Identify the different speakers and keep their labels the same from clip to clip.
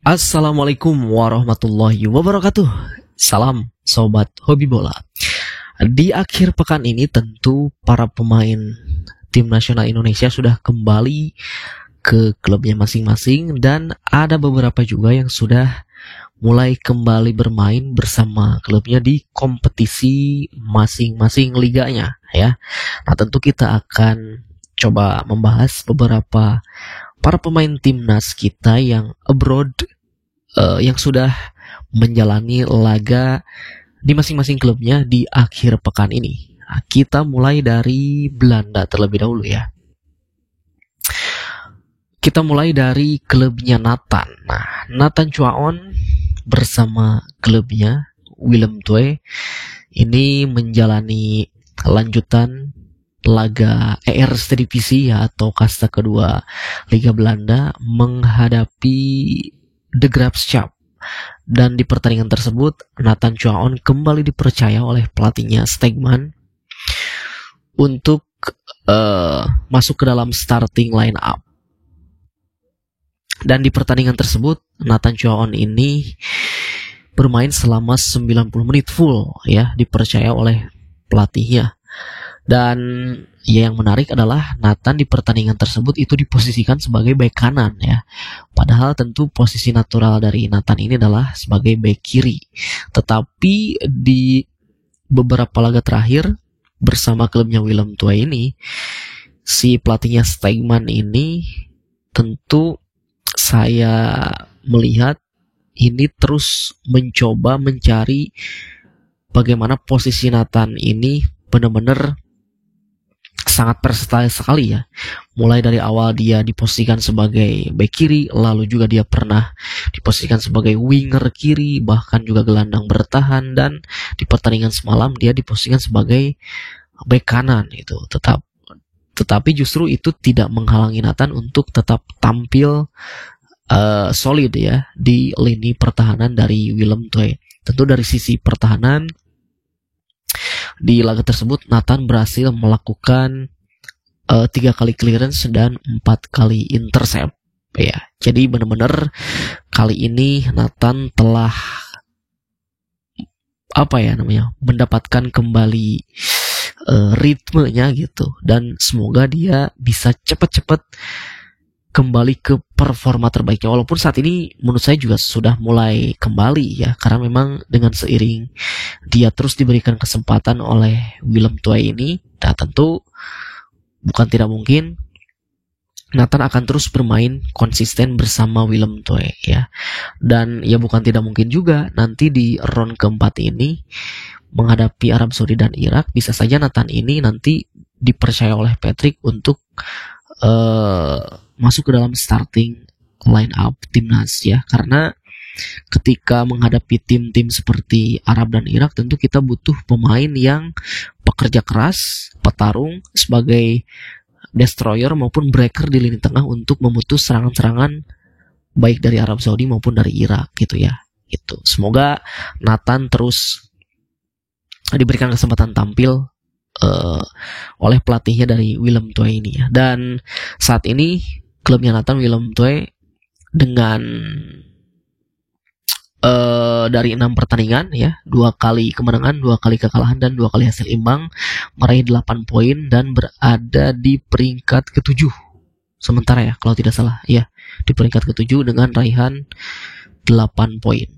Speaker 1: Assalamualaikum warahmatullahi wabarakatuh. Salam sobat hobi bola. Di akhir pekan ini tentu para pemain tim nasional Indonesia sudah kembali ke klubnya masing-masing dan ada beberapa juga yang sudah mulai kembali bermain bersama klubnya di kompetisi masing-masing liganya ya. Nah, tentu kita akan coba membahas beberapa para pemain timnas kita yang abroad, yang sudah menjalani laga di masing-masing klubnya di akhir pekan ini. Nah, kita mulai dari Belanda terlebih dahulu ya. Kita mulai dari klubnya Nathan. Nah, Nathan Chuaon bersama klubnya Willem II ini menjalani lanjutan laga Eerste-Divisie ya, atau kasta kedua Liga Belanda menghadapi De Graafschap. Dan di pertandingan tersebut Nathan Chuaon kembali dipercaya oleh pelatihnya Stegman untuk masuk ke dalam starting line up. Dan di pertandingan tersebut Nathan Chuaon ini bermain selama 90 menit full ya, dipercaya oleh pelatihnya. Dan yang menarik adalah Nathan di pertandingan tersebut itu diposisikan sebagai bek kanan ya. Padahal tentu posisi natural dari Nathan ini adalah sebagai bek kiri. Tetapi di beberapa laga terakhir bersama klubnya Willem II ini, si pelatihnya Stegman ini tentu saya melihat ini terus mencoba mencari bagaimana posisi Nathan ini benar-benar sangat versatile sekali ya. Mulai dari awal dia diposisikan sebagai bek kiri, lalu juga dia pernah diposisikan sebagai winger kiri, bahkan juga gelandang bertahan, dan di pertandingan semalam dia diposisikan sebagai bek kanan itu. Tetapi justru itu tidak menghalangi Nathan untuk tetap tampil solid ya di lini pertahanan dari Willem II. Tentu dari sisi pertahanan di laga tersebut Nathan berhasil melakukan 3 kali clearance dan 4 kali intercept ya. Jadi benar-benar kali ini Nathan telah mendapatkan kembali ritmenya gitu, dan semoga dia bisa cepat-cepat kembali ke performa terbaiknya. Walaupun saat ini menurut saya juga sudah mulai kembali ya, karena memang dengan seiring dia terus diberikan kesempatan oleh Willem II ini, dan tentu bukan tidak mungkin Nathan akan terus bermain konsisten bersama Willem II ya. Dan ya bukan tidak mungkin juga nanti di round keempat ini menghadapi Arab Saudi dan Irak, bisa saja Nathan ini nanti dipercaya oleh Patrick untuk masuk ke dalam starting line up timnas ya. Karena ketika menghadapi tim-tim seperti Arab dan Irak, tentu kita butuh pemain yang pekerja keras, petarung sebagai destroyer maupun breaker di lini tengah untuk memutus serangan-serangan baik dari Arab Saudi maupun dari Irak gitu ya. Gitu. Semoga Nathan terus diberikan kesempatan tampil oleh pelatihnya dari Willem II ini ya. Dan saat ini klubnya Nathan, Willem II, dengan dari 6 pertandingan ya, 2 kali kemenangan, 2 kali kekalahan, dan 2 kali hasil imbang, meraih 8 poin dan berada di peringkat ke-7 sementara ya, kalau tidak salah ya, di peringkat ke-7 dengan raihan 8 poin.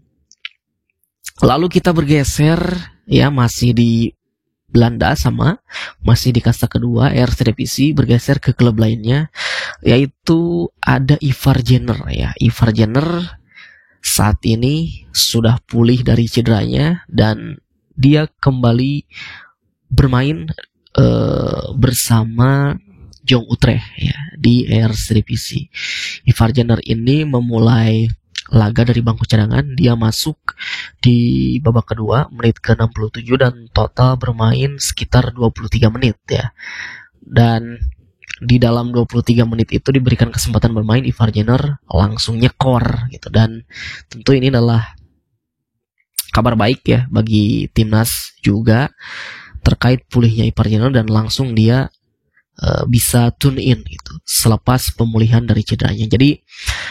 Speaker 1: Lalu kita bergeser ya, masih di Belanda, masih di kasta kedua Eerste-Divisie, bergeser ke klub lainnya, yaitu ada Ivar Jenner ya. Ivar Jenner saat ini sudah pulih dari cederanya dan dia kembali bermain bersama Jong Utrecht ya di Eerste-Divisie. Ivar Jenner ini memulai laga dari bangku cadangan, dia masuk di babak kedua menit ke-67 dan total bermain sekitar 23 menit ya. Dan di dalam 23 menit itu diberikan kesempatan bermain, Ivar Jenner langsung nyekor gitu. Dan tentu ini adalah kabar baik ya bagi timnas juga terkait pulihnya Ivar Jenner, dan langsung dia bisa tune in itu selepas pemulihan dari cederanya. Jadi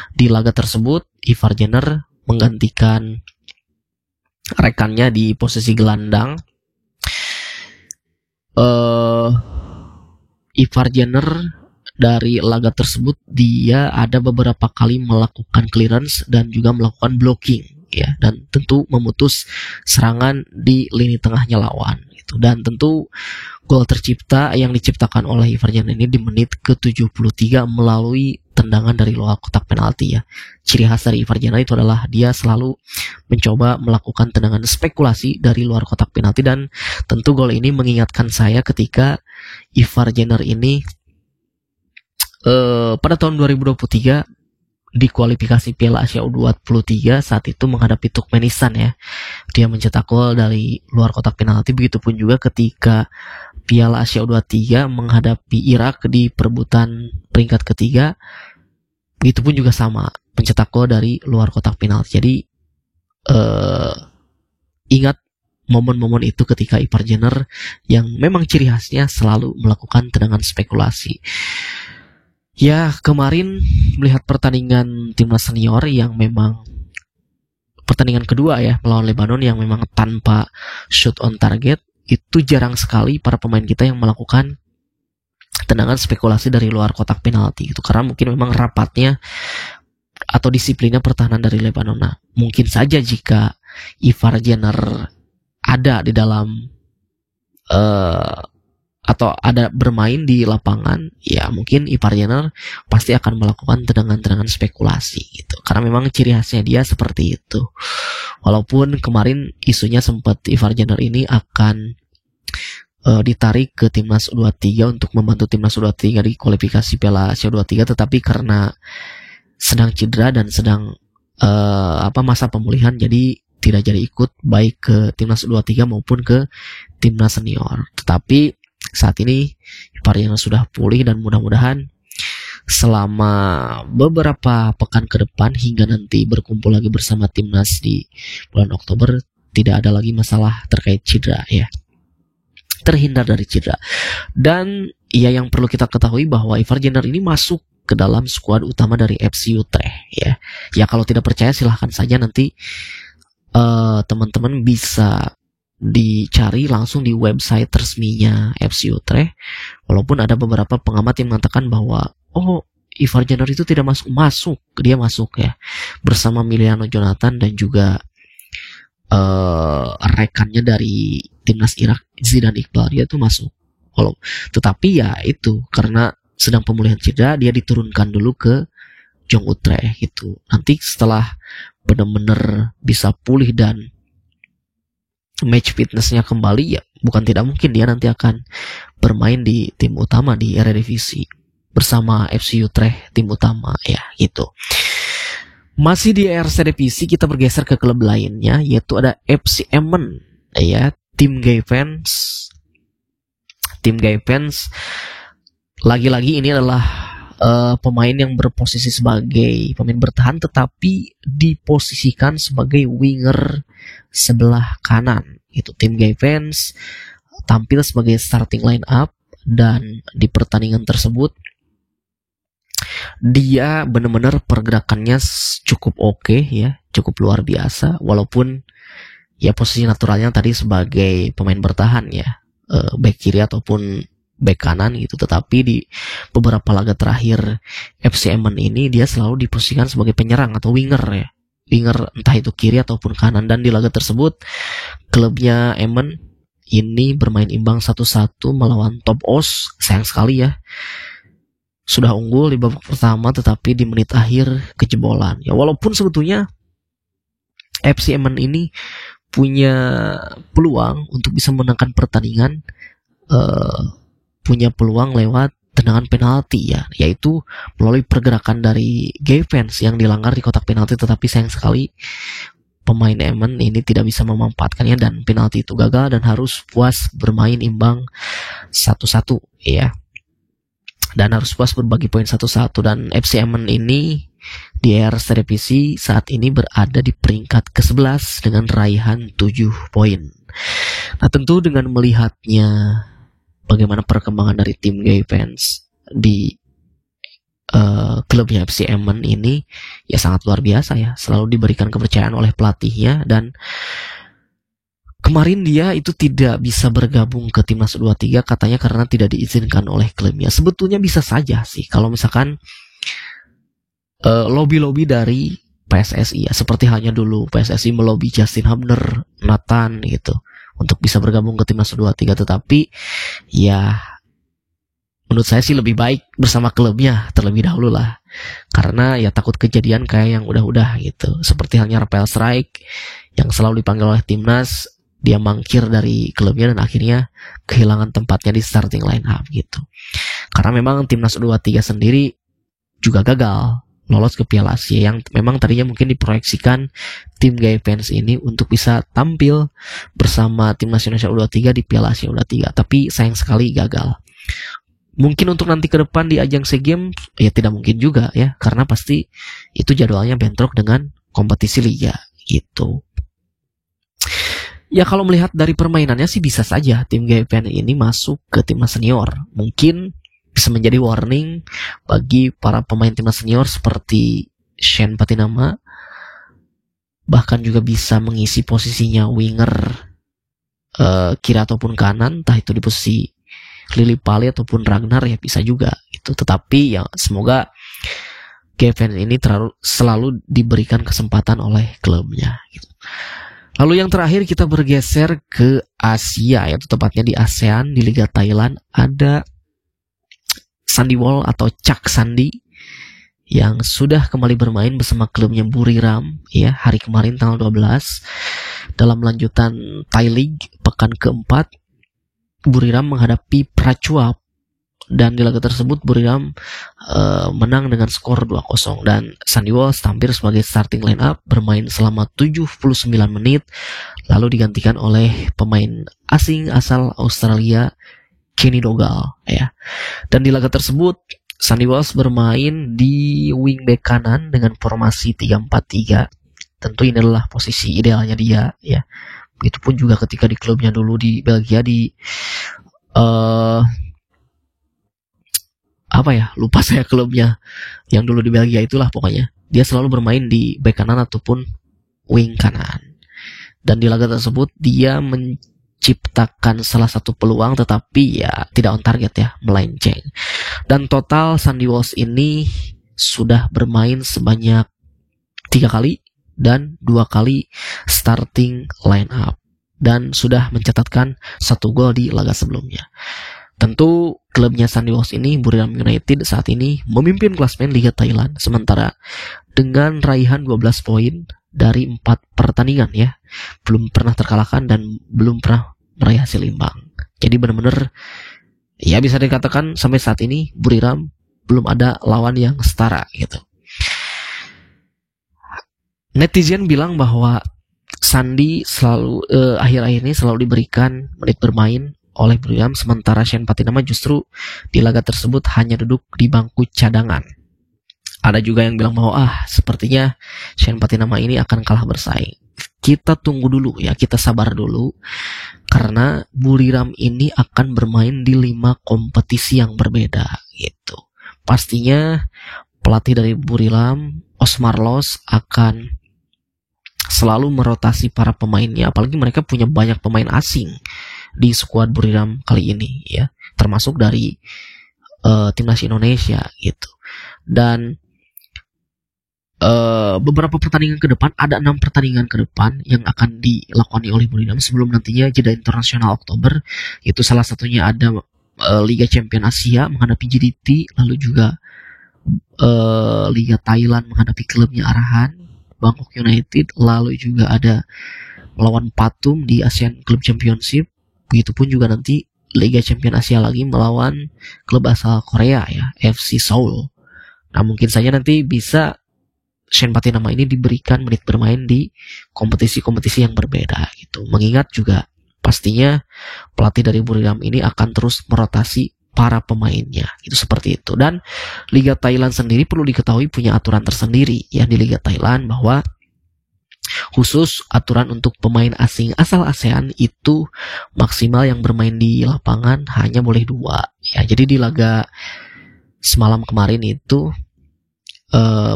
Speaker 1: di laga tersebut Ivar Jenner menggantikan rekannya di posisi gelandang. Ivar Jenner dari laga tersebut dia ada beberapa kali melakukan clearance dan juga melakukan blocking ya, dan tentu memutus serangan di lini tengahnya lawan gitu. Dan tentu gol tercipta yang diciptakan oleh Ivar Jenner ini di menit ke-73 melalui tendangan dari luar kotak penalti ya. Ciri khas dari Ivar Jenner itu adalah dia selalu mencoba melakukan tendangan spekulasi dari luar kotak penalti, dan tentu gol ini mengingatkan saya ketika Ivar Jenner ini pada tahun 2023 di kualifikasi Piala Asia U23 saat itu menghadapi Turkmenistan ya. Dia mencetak gol dari luar kotak penalti. Begitupun juga ketika Piala Asia U23 menghadapi Irak di perebutan peringkat ketiga. Begitupun juga sama, mencetak gol dari luar kotak penalti. Jadi ingat momen-momen itu ketika Ivar Jenner yang memang ciri khasnya selalu melakukan tendangan spekulasi. Ya, kemarin melihat pertandingan timnas senior yang memang pertandingan kedua ya melawan Lebanon yang memang tanpa shoot on target, itu jarang sekali para pemain kita yang melakukan tendangan spekulasi dari luar kotak penalti gitu, karena mungkin memang rapatnya atau disiplinnya pertahanan dari Lebanon. Nah, mungkin saja jika Ivar Jenner ada di dalam atau ada bermain di lapangan, ya mungkin Ivar Jenner pasti akan melakukan tendangan-tendangan spekulasi gitu, karena memang ciri khasnya dia seperti itu. Walaupun kemarin isunya sempat Ivar Jenner ini akan ditarik ke timnas U23 untuk membantu timnas U23 di kualifikasi Piala Asia U23, tetapi karena sedang cedera dan sedang masa pemulihan, jadi tidak jadi ikut baik ke timnas U23 maupun ke timnas senior. Tetapi saat ini Ivar Jenner sudah pulih, dan mudah-mudahan selama beberapa pekan ke depan hingga nanti berkumpul lagi bersama timnas di bulan Oktober tidak ada lagi masalah terkait cedera ya. Terhindar dari cedera. Dan ya, yang perlu kita ketahui bahwa Ivar Jenner ini masuk ke dalam skuad utama dari FC Utrecht ya. Ya, kalau tidak percaya silahkan saja nanti teman-teman bisa dicari langsung di website resminya FC Utrecht. Walaupun ada beberapa pengamat yang mengatakan bahwa Ivar Jenner itu tidak masuk, dia masuk ya bersama Emiliano Jonathan dan juga rekannya dari timnas Irak Zidane Iqbal, dia tuh masuk. Tetapi ya itu karena sedang pemulihan cedera, dia diturunkan dulu ke Jong Utrecht gitu. Nanti setelah benar-benar bisa pulih dan match fitnessnya kembali, ya bukan tidak mungkin dia nanti akan bermain di tim utama di Eredivisie bersama FC Utrecht tim utama ya gitu. Masih di Eredivisie kita bergeser ke klub lainnya, yaitu ada FC Emmen ya, tim Gayfans. Tim Gayfans lagi-lagi ini adalah pemain yang berposisi sebagai pemain bertahan tetapi diposisikan sebagai winger sebelah kanan. Itu tim Gayfans tampil sebagai starting line up, dan di pertandingan tersebut dia benar-benar pergerakannya cukup oke ya, cukup luar biasa. Walaupun ya posisi naturalnya tadi sebagai pemain bertahan ya, back kiri ataupun back kanan gitu, tetapi di beberapa laga terakhir FC Emmen ini dia selalu diposisikan sebagai penyerang atau winger ya, winger entah itu kiri ataupun kanan. Dan di laga tersebut klubnya Emmen ini bermain imbang 1-1 melawan Top Os. Sayang sekali ya, sudah unggul di babak pertama tetapi di menit akhir kejebolan ya. Walaupun sebetulnya FC Emmen ini punya peluang untuk bisa menangkan pertandingan, punya peluang lewat tendangan penalti ya, yaitu melalui pergerakan dari Gayfans yang dilanggar di kotak penalti, tetapi sayang sekali pemain Emmen ini tidak bisa memanfaatkannya dan penalti itu gagal dan harus puas bermain imbang 1-1 ya, dan harus puas berbagi poin 1-1. Dan FC Emmen ini di Eredivisie saat ini berada di peringkat ke-11 dengan raihan 7 poin. Nah, tentu dengan melihatnya bagaimana perkembangan dari tim Gay Fans di klubnya FC Emmen ini ya sangat luar biasa ya, selalu diberikan kepercayaan oleh pelatihnya. Dan kemarin dia itu tidak bisa bergabung ke timnas U23 katanya karena tidak diizinkan oleh klubnya. Sebetulnya bisa saja sih kalau misalkan lobby dari PSSI ya, seperti halnya dulu PSSI melobi Justin Hubner, Nathan gitu untuk bisa bergabung ke timnas U23, tetapi ya menurut saya sih lebih baik bersama klubnya terlebih dahulu lah, karena ya takut kejadian kayak yang udah-udah gitu, seperti halnya Rafael Strike yang selalu dipanggil oleh timnas, dia mangkir dari klubnya dan akhirnya kehilangan tempatnya di starting line up gitu. Karena memang timnas U23 sendiri juga gagal lolos ke Piala Asia yang memang tadinya mungkin diproyeksikan tim Gay Fans ini untuk bisa tampil bersama timnas Indonesia U23 di Piala Asia U23, tapi sayang sekali gagal. Mungkin untuk nanti ke depan di ajang SEA Games ya tidak mungkin juga ya, karena pasti itu jadwalnya bentrok dengan kompetisi liga gitu. Ya kalau melihat dari permainannya sih bisa saja tim GFN ini masuk ke timnas senior. Mungkin bisa menjadi warning bagi para pemain timnas senior seperti Shane Patinama, bahkan juga bisa mengisi posisinya winger kiri ataupun kanan, entah itu di posisi Lili Pali ataupun Ragnar ya bisa juga itu. Tetapi ya semoga GFN ini selalu diberikan kesempatan oleh klubnya gitu. Lalu yang terakhir kita bergeser ke Asia, yaitu tepatnya di ASEAN. Di Liga Thailand ada Sandy Wall atau Chak Sandi yang sudah kembali bermain bersama klubnya Buriram ya hari kemarin tanggal 12 dalam lanjutan Thai League pekan keempat. Buriram menghadapi Prachuap dan di laga tersebut Buriram menang dengan skor 2-0 dan Sandy Walsh tampil sebagai starting line up, bermain selama 79 menit lalu digantikan oleh pemain asing asal Australia Kenny Dogal ya. Dan di laga tersebut Sandy Walsh bermain di wingback kanan dengan formasi 3-4-3. Tentu ini adalah posisi idealnya dia ya. Begitupun juga ketika di klubnya dulu di Belgia di lupa saya klubnya yang dulu di Belgia itulah pokoknya. Dia selalu bermain di bek kanan ataupun wing kanan. Dan di laga tersebut dia menciptakan salah satu peluang tetapi ya tidak on target ya, melenceng. Dan total Sandy Walsh ini sudah bermain sebanyak 3 kali dan 2 kali starting line up dan sudah mencatatkan 1 gol di laga sebelumnya. Tentu klubnya Sandy Walsh ini, Buriram United, saat ini memimpin klasemen Liga Thailand sementara dengan raihan 12 poin dari 4 pertandingan ya. Belum pernah terkalahkan dan belum pernah meraih hasil imbang. Jadi benar-benar ya bisa dikatakan sampai saat ini Buriram belum ada lawan yang setara gitu. Netizen bilang bahwa Sandy selalu akhir-akhir ini selalu diberikan menit bermain oleh Buriram, sementara Shane Patinama justru di laga tersebut hanya duduk di bangku cadangan. Ada juga yang bilang bahwa sepertinya Shane Patinama ini akan kalah bersaing. Kita tunggu dulu ya, kita sabar dulu karena Buriram ini akan bermain di 5 kompetisi yang berbeda gitu. Pastinya pelatih dari Buriram, Osmar Los, akan selalu merotasi para pemainnya, apalagi mereka punya banyak pemain asing di skuad Buriram kali ini ya, termasuk dari timnas Indonesia gitu. Dan beberapa pertandingan ke depan, ada 6 pertandingan ke depan yang akan dilakoni oleh Buriram sebelum nantinya jeda internasional Oktober. Itu salah satunya ada Liga Champion Asia menghadapi JDT, lalu juga Liga Thailand menghadapi klubnya Arahan Bangkok United, lalu juga ada melawan Patum di Asian Club Championship. Begitupun juga nanti Liga Champion Asia lagi melawan klub asal Korea ya, FC Seoul. Nah mungkin saja nanti bisa Shane Patinama ini diberikan menit bermain di kompetisi-kompetisi yang berbeda gitu. Mengingat juga pastinya pelatih dari Buriram ini akan terus merotasi para pemainnya, itu seperti itu. Dan Liga Thailand sendiri perlu diketahui punya aturan tersendiri ya di Liga Thailand, bahwa Khusus aturan untuk pemain asing asal ASEAN itu maksimal yang bermain di lapangan hanya boleh 2. Ya, jadi di laga semalam kemarin itu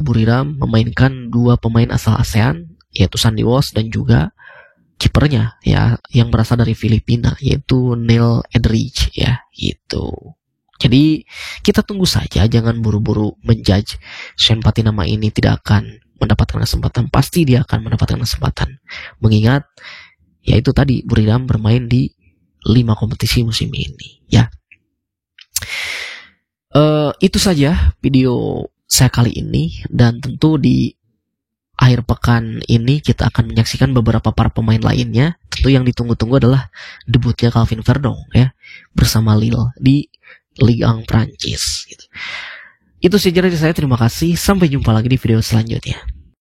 Speaker 1: Buriram memainkan 2 pemain asal ASEAN, yaitu Sandy Walsh dan juga kipernya ya yang berasal dari Filipina, yaitu Neil Edridge ya gitu. Jadi kita tunggu saja, jangan buru-buru menjudge. Shane Patinama ini tidak akan mendapatkan kesempatan, pasti dia akan mendapatkan kesempatan. Mengingat ya itu tadi, Buriram bermain di 5 kompetisi musim ini ya. Itu saja video saya kali ini, dan tentu di akhir pekan ini kita akan menyaksikan beberapa para pemain lainnya. Tentu yang ditunggu-tunggu adalah debutnya Calvin Verdong ya bersama Lille di Ligue 1 Prancis gitu. Itu saja dari saya, terima kasih, sampai jumpa lagi di video selanjutnya.